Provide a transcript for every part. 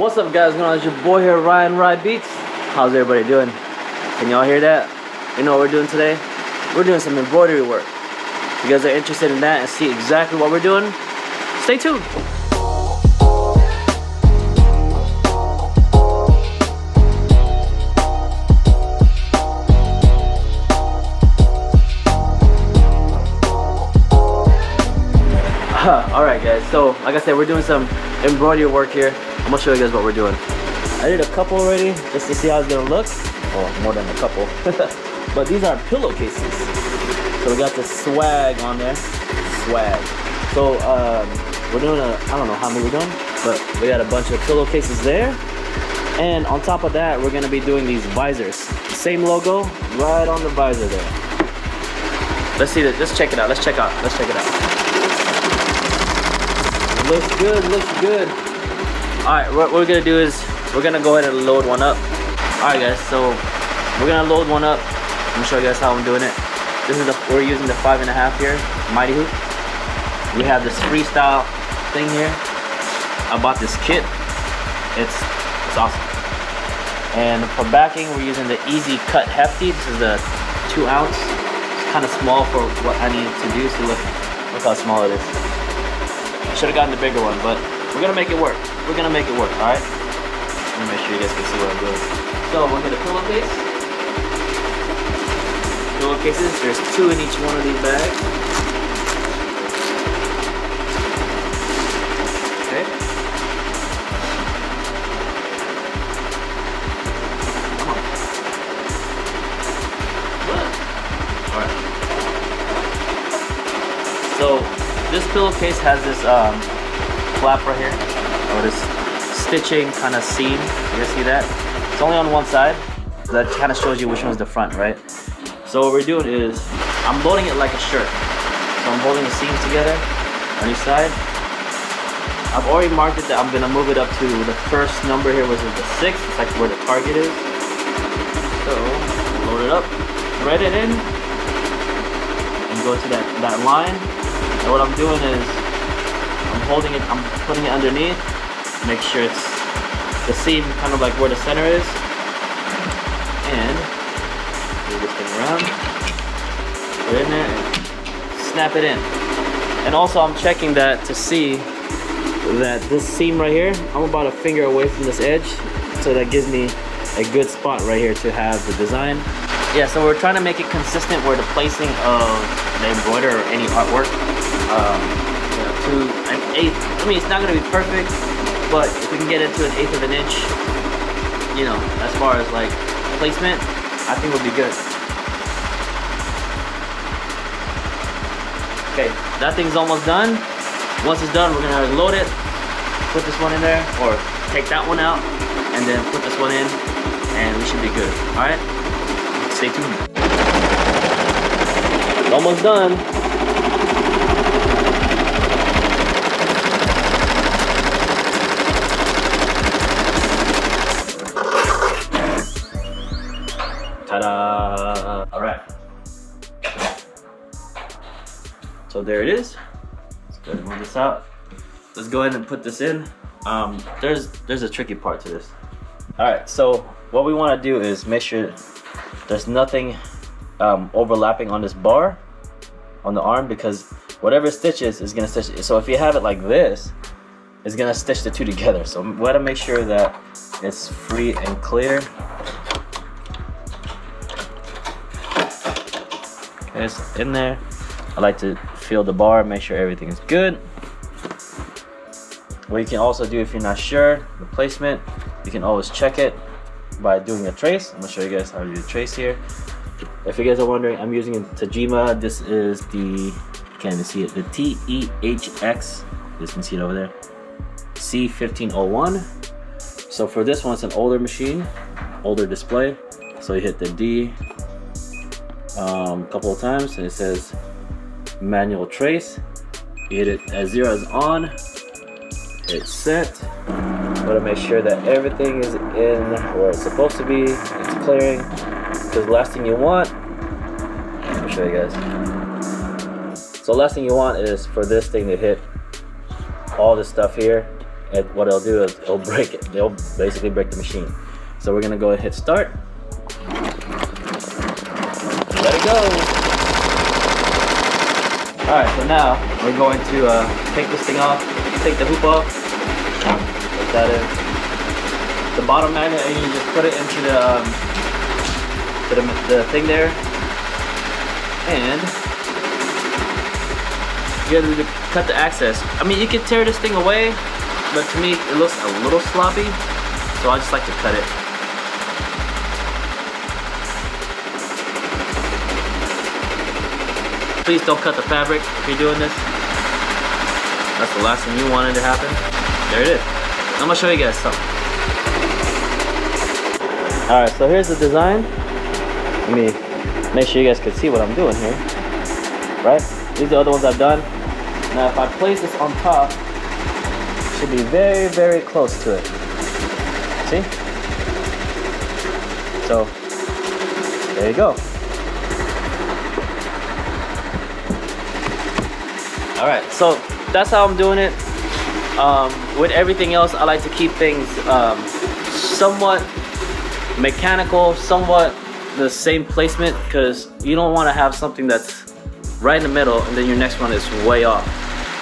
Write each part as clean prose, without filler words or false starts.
What's up guys, going on? It's your boy here, Ryan RhyBeats. How's everybody doing? Can y'all hear that? You know what we're doing today? We're doing some embroidery work. If you guys are interested in that and see exactly what we're doing, stay tuned. Alright guys, so like I said, we're doing some embroidery work here. I'm gonna show you guys what we're doing. I did a couple already just to see how it's gonna look. Oh, more than a couple. But these are pillowcases. So we got the swag on there. Swag. So we're doing I don't know how many we're doing, but we got a bunch of pillowcases there. And on top of that, we're gonna be doing these visors. Same logo right on the visor there. Let's see that. Let's check it out. Let's check it out. Looks good, looks good. Alright, what we're gonna do is we're gonna go ahead and load one up. Alright guys, so we're gonna load one up. I'm gonna show you guys how I'm doing it. This is we're using the 5.5 here, Mighty Hoop. We have this freestyle thing here. I bought this kit. It's awesome. And for backing, we're using the Easy Cut Hefty. This is a 2 ounce. It's kind of small for what I need to do. So look how small it is. I should have gotten the bigger one, but we're gonna make it work. We're gonna make it work, alright? Let me make sure you guys can see what I'm doing. So we'll get a pillowcase. Pillowcases, there's 2 in each one of these bags. Okay. Come on. Alright. So this pillowcase has this flap right here, or this stitching kind of seam. You guys see that? It's only on one side. So that kind of shows you which one's the front, right? So what we're doing is, I'm loading it like a shirt. So I'm holding the seams together on each side. I've already marked it that I'm gonna move it up to the first number here, which is the 6. It's like where the target is. So load it up, thread it in, and go to that line. And what I'm doing is, I'm holding it, I'm putting it underneath, make sure it's the seam kind of like where the center is, and move this thing around, put it in there, and snap it in. And also I'm checking that to see that this seam right here, I'm about a finger away from this edge, so that gives me a good spot right here to have the design. Yeah, so we're trying to make it consistent where the placing of the embroidery or any artwork to an 1/8. I mean, it's not going to be perfect, but if we can get it to an 1/8 of an inch, you know, as far as like placement, I think we'll be good. Okay, that thing's almost done. Once it's done, we're going to load it, put this one in there, or take that one out, and then put this one in, and we should be good. Alright? Stay tuned. It's almost done. Ta-da! Alright. So there it is. Let's go ahead and move this out. Let's go ahead and put this in. There's a tricky part to this. Alright, so what we want to do is make sure there's nothing overlapping on this bar on the arm, because whatever stitches is gonna stitch it. So if you have it like this, it's gonna stitch the two together. So we gotta make sure that it's free and clear. Okay, it's in there. I like to feel the bar, make sure everything is good. What you can also do, if you're not sure the placement, you can always check it by doing a trace. I'm gonna show you guys how to do the trace here. If you guys are wondering, I'm using a Tajima. This is the, can't even see it, the TEHX. You can see it over there. C1501. So for this one, it's an older machine, older display. So you hit the D a couple of times, and it says manual trace. You hit it as 0 is on. Hit set. Gotta make sure that everything is in where it's supposed to be. It's clearing. Because the last thing you want, let me show you guys. So the last thing you want is for this thing to hit all this stuff here what it'll do is it'll break it. They'll basically break the machine. So we're gonna go ahead and hit start. Let it go. All right, so now we're going to take this thing off, take the hoop off, put that in. The bottom magnet, and you just put it into the thing there, and you have to cut the access. I mean, you can tear this thing away, but to me it looks a little sloppy, so I just like to cut it. Please don't cut the fabric if you're doing this. That's the last thing you wanted to happen. There it is. I'm gonna show you guys something. Alright, so here's the design. Let me make sure you guys can see what I'm doing here. Right? These are the other ones I've done. Now if I place this on top, it should be very, very close to it. See? So, there you go. Alright, so that's how I'm doing it. With everything else, I like to keep things somewhat mechanical, somewhat the same placement, because you don't want to have something that's right in the middle and then your next one is way off.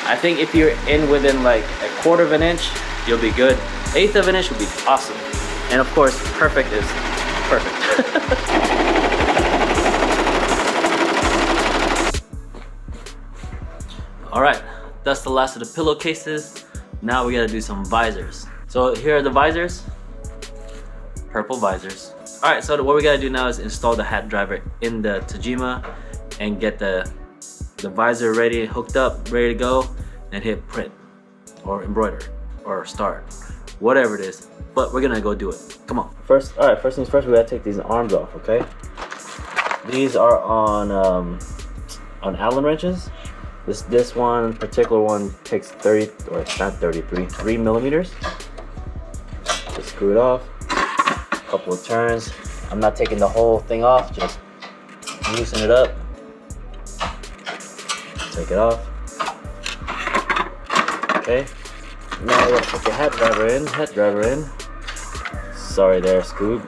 I think if you're in within like 1/4 of an inch, you'll be good. 1/8 of an inch would be awesome. And of course, perfect is perfect. Alright, that's the last of the pillowcases. Now we gotta do some visors. So here are the visors. Purple visors. Alright, so what we gotta do now is install the hat driver in the Tajima and get the visor ready, hooked up, ready to go, and hit print or embroider or start, whatever it is. But we're gonna go do it. Come on. First things first, we gotta take these arms off, okay? These are on Allen wrenches. This one particular one takes 30, or not 33, 3 millimeters. Just screw it off. Couple of turns. I'm not taking the whole thing off, just loosen it up. Take it off. Okay. Now we gotta put the hat driver in. Sorry there, Scoob.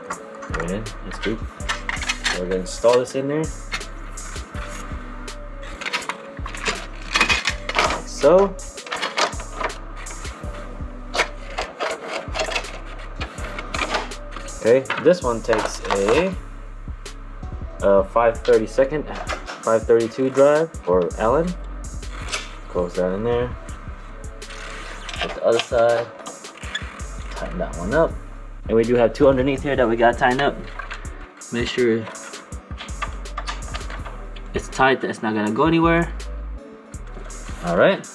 Right in, and Scoob. We're gonna install this in there. Like so. Okay, this one takes a 532 drive for Allen. Close that in there. Put the other side. Tighten that one up. And we do have two underneath here that we gotta tighten up. Make sure it's tight, that it's not gonna go anywhere. Alright.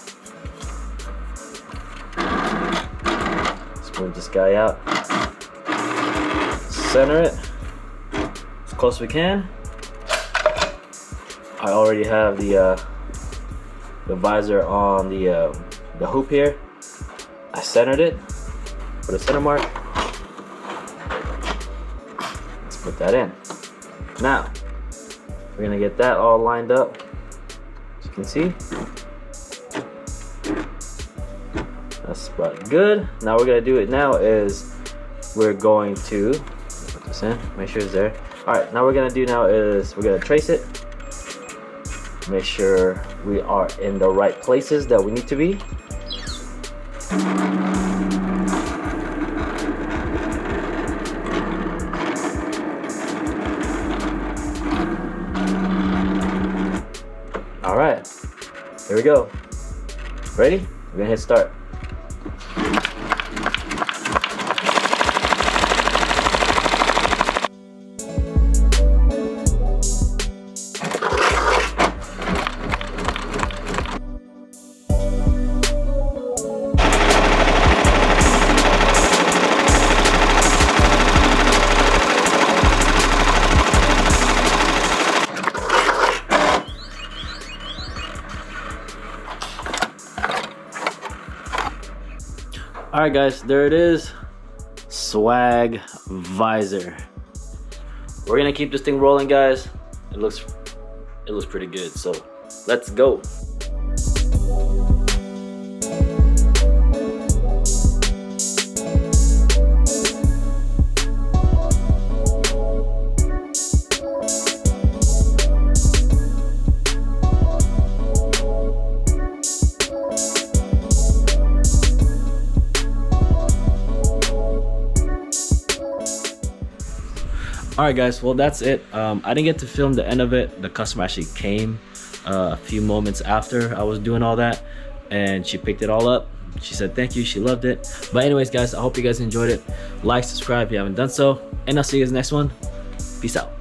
Let's move this guy out. Center it as close as we can. I already have the visor on the hoop here. I centered it. Put a center mark. Let's put that in. Now we're gonna get that all lined up. As you can see, that's about good. Now we're gonna do it now is we're going to put this in. Make sure it's there. All right. Now what we're gonna do now is we're gonna trace it. Make sure we are in the right places that we need to be. All right, here we go. Ready? We're gonna hit start. Alright guys, there it is. Swag visor. We're gonna keep this thing rolling, guys. It looks pretty good, so let's go. Alright guys, well that's it. I didn't get to film the end of it. The customer actually came a few moments after I was doing all that, and she picked it all up. She said thank you, she loved it. But anyways guys, I hope you guys enjoyed it. Like, subscribe if you haven't done so, and I'll see you guys next one. Peace out.